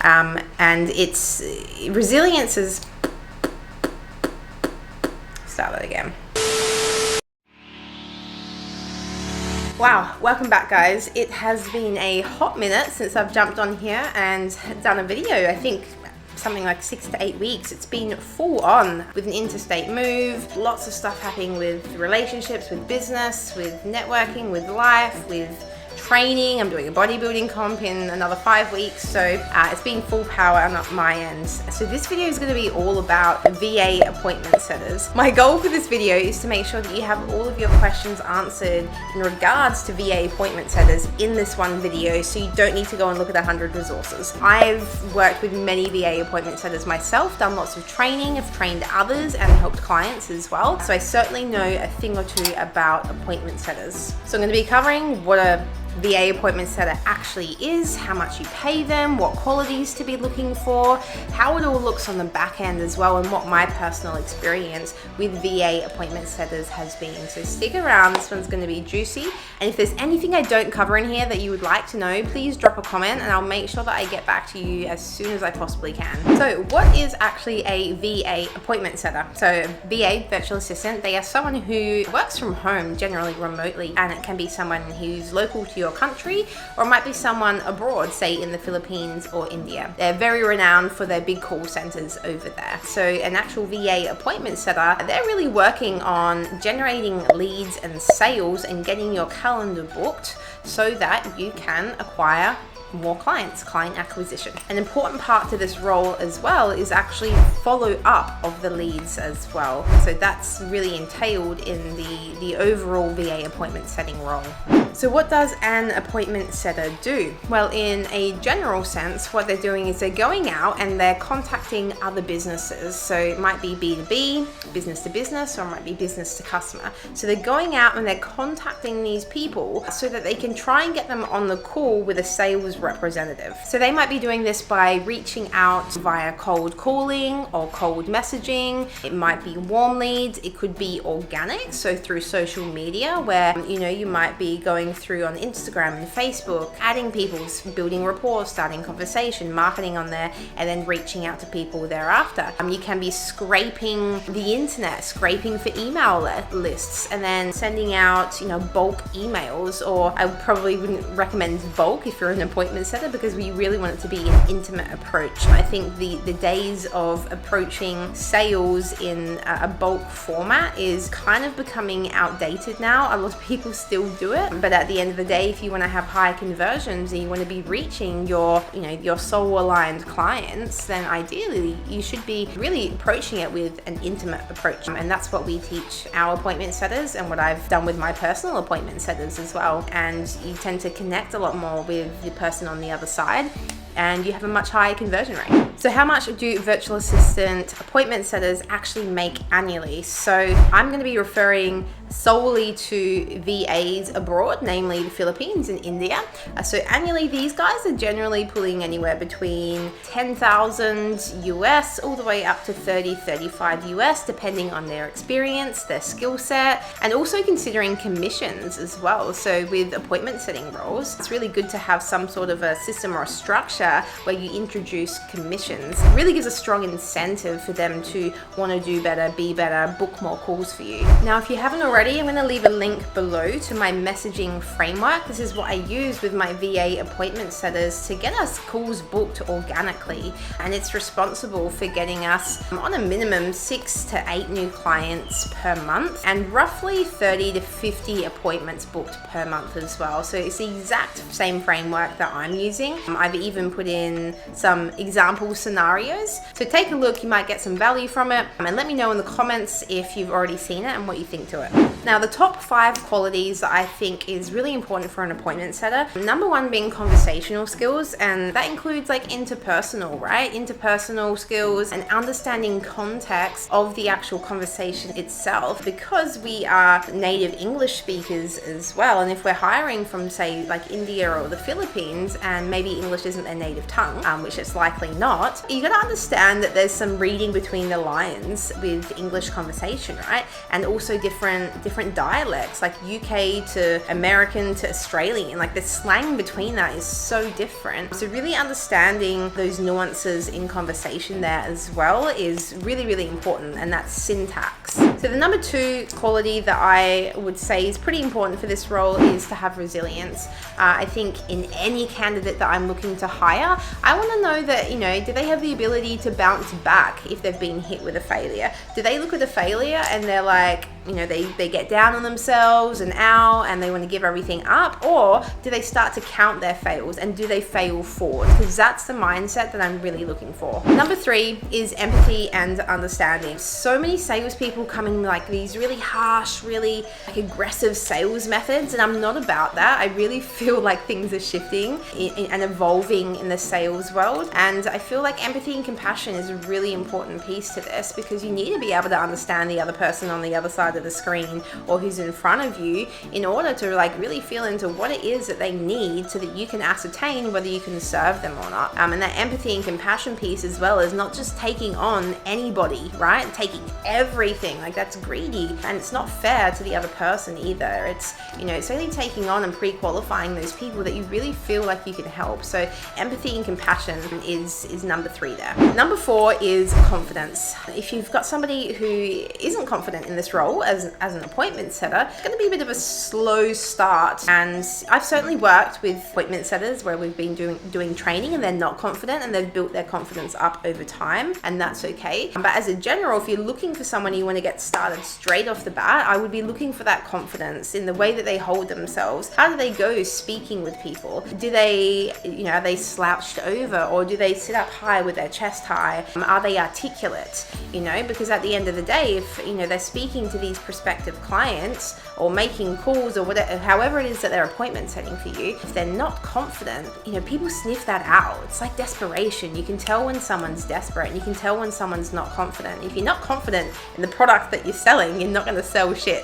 And it's resilience is, start that again. Wow, welcome back guys. It has been a hot minute since I've jumped on here and done a video. I think something like 6 to 8 weeks. It's been full on with an interstate move, lots of stuff happening with relationships, with business, with networking, with life, with training. I'm doing a bodybuilding comp in another 5 weeks, so it's been full power on my end. So this video is going to be all about VA appointment setters. My goal for this video is to make sure that you have all of your questions answered in regards to VA appointment setters in this one video, so you don't need to go and look at 100 resources. I've worked with many VA appointment setters myself, done lots of training, have trained others and helped clients as well, so I certainly know a thing or two about appointment setters. So I'm going to be covering what a VA appointment setter actually is, how much you pay them, what qualities to be looking for, how it all looks on the back end as well, and what my personal experience with VA appointment setters has been. So stick around, this one's going to be juicy, and if there's anything I don't cover in here that you would like to know, please drop a comment and I'll make sure that I get back to you as soon as I possibly can. So what is actually a VA appointment setter? So VA, virtual assistant, they are someone who works from home, generally remotely, and it can be someone who's local to your country, or it might be someone abroad, say in the Philippines or India. They're very renowned for their big call centers over there. So an actual VA appointment setter, they're really working on generating leads and sales and getting your calendar booked so that you can acquire more clients, client acquisition. An important part to this role as well is actually follow up of the leads as well. So that's really entailed in the overall VA appointment setting role. So what does an appointment setter do? Well, in a general sense, what they're doing is they're going out and they're contacting other businesses. So it might be B2B, business to business, or it might be business to customer. So they're going out and they're contacting these people so that they can try and get them on the call with a sales representative. So they might be doing this by reaching out via cold calling or cold messaging. It might be warm leads. It could be organic, so through social media, where you might be going through on Instagram and Facebook, adding people, building rapport, starting conversation, marketing on there, and then reaching out to people thereafter. You can be scraping the internet, scraping for email lists, and then sending out bulk emails. Or I probably wouldn't recommend bulk if you're an appointment setter, because we really want it to be an intimate approach. I think the days of approaching sales in a bulk format is kind of becoming outdated now. A lot of people still do it, but at the end of the day, if you want to have high conversions and you want to be reaching your soul aligned clients, then ideally you should be really approaching it with an intimate approach. And that's what we teach our appointment setters, and what I've done with my personal appointment setters as well. And you tend to connect a lot more with the person on the other side, and you have a much higher conversion rate. So how much do virtual assistant appointment setters actually make annually? So I'm going to be referring solely to VAs abroad, namely the Philippines and India. So annually, these guys are generally pulling anywhere between 10,000 US all the way up to 35 US, depending on their experience, their skill set, and also considering commissions as well. So with appointment setting roles, it's really good to have some sort of a system or a structure where you introduce commissions. It really gives a strong incentive for them to want to do better, be better, book more calls for you. Now, if you haven't already, I'm going to leave a link below to my messaging framework. This is what I use with my VA appointment setters to get us calls booked organically, and it's responsible for getting us on a minimum 6 to 8 new clients per month, and roughly 30 to 50 appointments booked per month as well. So it's the exact same framework that I'm using. I've even put in some example scenarios, so take a look. You might get some value from it, and let me know in the comments if you've already seen it and what you think to it. Now, the top 5 qualities that I think is really important for an appointment setter, number 1 being conversational skills, and that includes like interpersonal, right? Interpersonal skills and understanding context of the actual conversation itself, because we are native English speakers as well. And if we're hiring from, say, like India or the Philippines, and maybe English isn't their native tongue, which it's likely not, you gotta understand that there's some reading between the lines with English conversation, right? And also different different dialects, like UK to American to Australian. Like the slang between that is so different. So really understanding those nuances in conversation there as well is really, really important, and that's syntax. So the number 2 quality that I would say is pretty important for this role is to have resilience. I think in any candidate that I'm looking to hire, I want to know that, do they have the ability to bounce back if they've been hit with a failure? Do they look at a failure and they're like, they get down on themselves and and they want to give everything up? Or do they start to count their fails, and do they fail forward? Because that's the mindset that I'm really looking for. Number 3 is empathy and understanding. So many salespeople come in like these really harsh, really like aggressive sales methods, and I'm not about that. I really feel like things are shifting and evolving in the sales world, and I feel like empathy and compassion is a really important piece to this, because you need to be able to understand the other person on the other side of the screen or who's in front of you in order to like really feel into what it is that they need, so that you can ascertain whether you can serve them or not. And that empathy and compassion piece as well is not just taking on anybody, right? Taking everything, like that's greedy, and it's not fair to the other person either. It's it's only taking on and pre-qualifying those people that you really feel like you can help. So empathy and compassion is number 3 there. Number 4 is confidence. If you've got somebody who isn't confident in this role as an appointment setter, it's going to be a bit of a slow start. And I've certainly worked with appointment setters where we've been doing training and they're not confident, and they've built their confidence up over time, and that's okay. But as a general, if you're looking for someone you want to get started straight off the bat, I would be looking for that confidence in the way that they hold themselves. How do they go speaking with people? Do they, are they slouched over, or do they sit up high with their chest high? Are they articulate? Because at the end of the day, if they're speaking to these prospective clients or making calls or whatever, however it is that they're appointment setting for you, if they're not confident, people sniff that out. It's like desperation. You can tell when someone's desperate, and you can tell when someone's not confident. If you're not confident in the product that you're selling, you're not going to sell shit.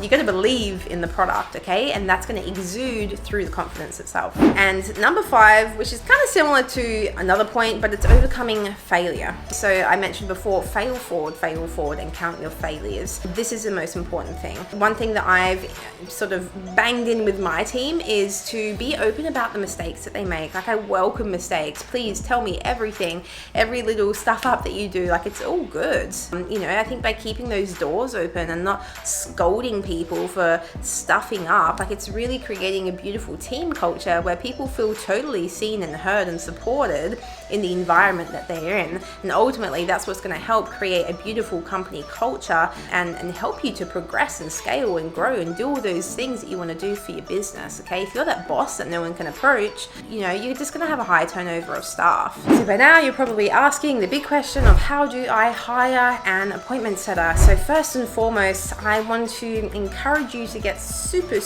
You're going to believe in the product, okay? And that's going to exude through the confidence itself. And number 5, which is kind of similar to another point, but it's overcoming failure. So I mentioned before, fail forward, and count your failures. This is the most important thing. One thing that I've sort of banged in with my team is to be open about the mistakes that they make. Like, I welcome mistakes. Please tell me everything, every little stuff up that you do. Like, it's all good. I think by keeping those doors open and not scolding people for stuffing up, like, it's really creating a beautiful team culture where people feel totally seen and heard and supported in the environment that they're in. And ultimately, that's what's going to help create a beautiful company culture and help you to progress and scale and grow and do all those things that you want to do for your business. Okay, if you're that boss that no one can approach, you're just going to have a high turnover of staff. So by now, you're probably asking the big question of, how do I hire an appointment setter? So first and foremost, I want to encourage you to get super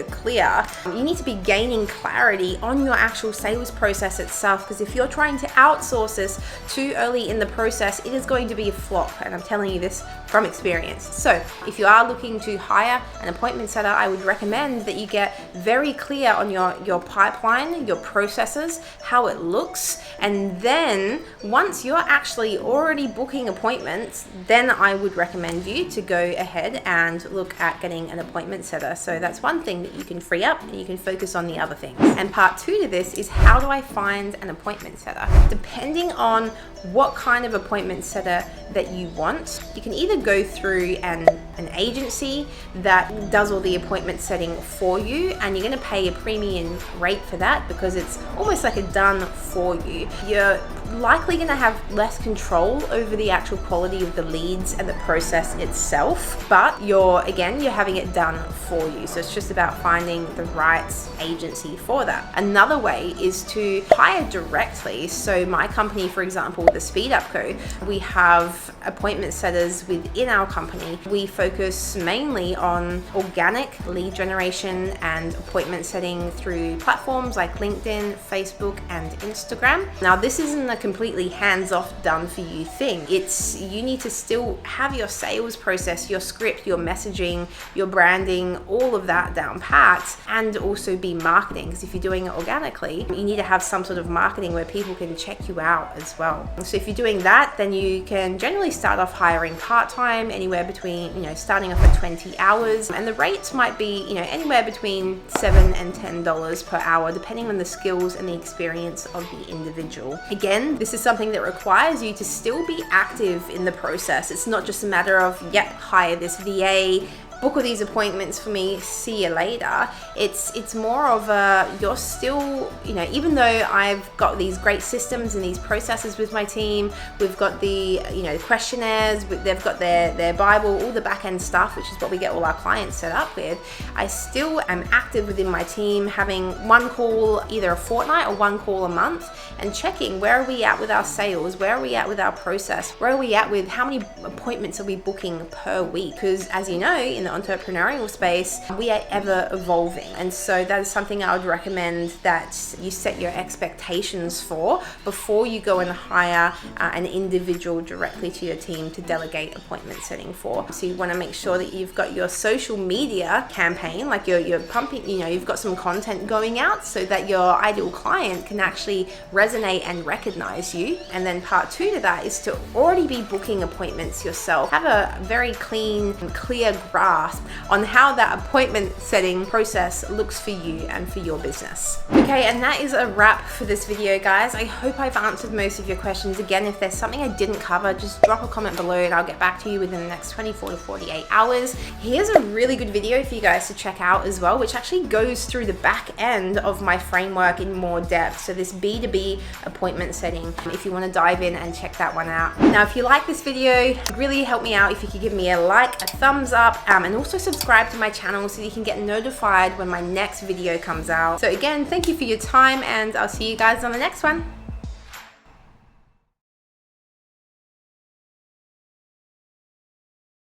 clear. You need to be gaining clarity on your actual sales process itself, because if you're trying to outsource this too early in the process, it is going to be a flop, and I'm telling you this from experience. So if you are looking to hire an appointment setter, I would recommend that you get very clear on your pipeline, your processes, how it looks, and then once you're actually already booking appointments, then I would recommend you to go ahead and look at getting an appointment setter. So that's one thing that you can free up, and you can focus on the other things. And part 2 to this is, how do I find an appointment setter? Depending on what kind of appointment setter that you want, you can either go through an agency that does all the appointment setting for you, and you're going to pay a premium rate for that because it's almost like a done for you. You're likely going to have less control over the actual quality of the leads and the process itself, but you're having it done for you. So it's just about finding the right agency for that. Another way is to hire directly. So my company, for example, the Speed Up Co, we have appointment setters within our company. We focus mainly on organic lead generation and appointment setting through platforms like LinkedIn, Facebook, and Instagram. Now, this isn't a completely hands-off, done-for-you thing. You need to still have your sales process, your script, your messaging, your branding, all of that down packed, and also be marketing, because if you're doing it organically, you need to have some sort of marketing where people can check you out as well. So if you're doing that, then you can generally start off hiring part-time part-time, anywhere between, starting off at 20 hours. And the rates might be, anywhere between $7 and $10 per hour, depending on the skills and the experience of the individual. Again, this is something that requires you to still be active in the process. It's not just a matter of, yep, hire this VA, book all these appointments for me, see you later. It's more of a, you're still, even though I've got these great systems and these processes with my team, we've got the, questionnaires, they've got their Bible, all the back end stuff, which is what we get all our clients set up with. I still am active within my team, having one call either a fortnight or one call a month, and checking where are we at with our sales, where are we at with our process, where are we at with how many appointments are we booking per week? Because as you know, in the entrepreneurial space, we are ever evolving, and so that is something I would recommend that you set your expectations for before you go and hire an individual directly to your team to delegate appointment setting for. So you want to make sure that you've got your social media campaign, like you're pumping, you've got some content going out so that your ideal client can actually resonate and recognize you. And then part 2 to that is to already be booking appointments yourself. Have a very clean and clear grasp on how that appointment setting process looks for you and for your business. Okay, and that is a wrap for this video, guys. I hope I've answered most of your questions. Again, if there's something I didn't cover, just drop a comment below and I'll get back to you within the next 24 to 48 hours. Here's a really good video for you guys to check out as well, which actually goes through the back end of my framework in more depth. So this B2B appointment setting, if you want to dive in and check that one out. Now, if you like this video, it'd really help me out if you could give me a like, a thumbs up, and also subscribe to my channel so you can get notified when my next video comes out. So again, thank you for your time, and I'll see you guys on the next one.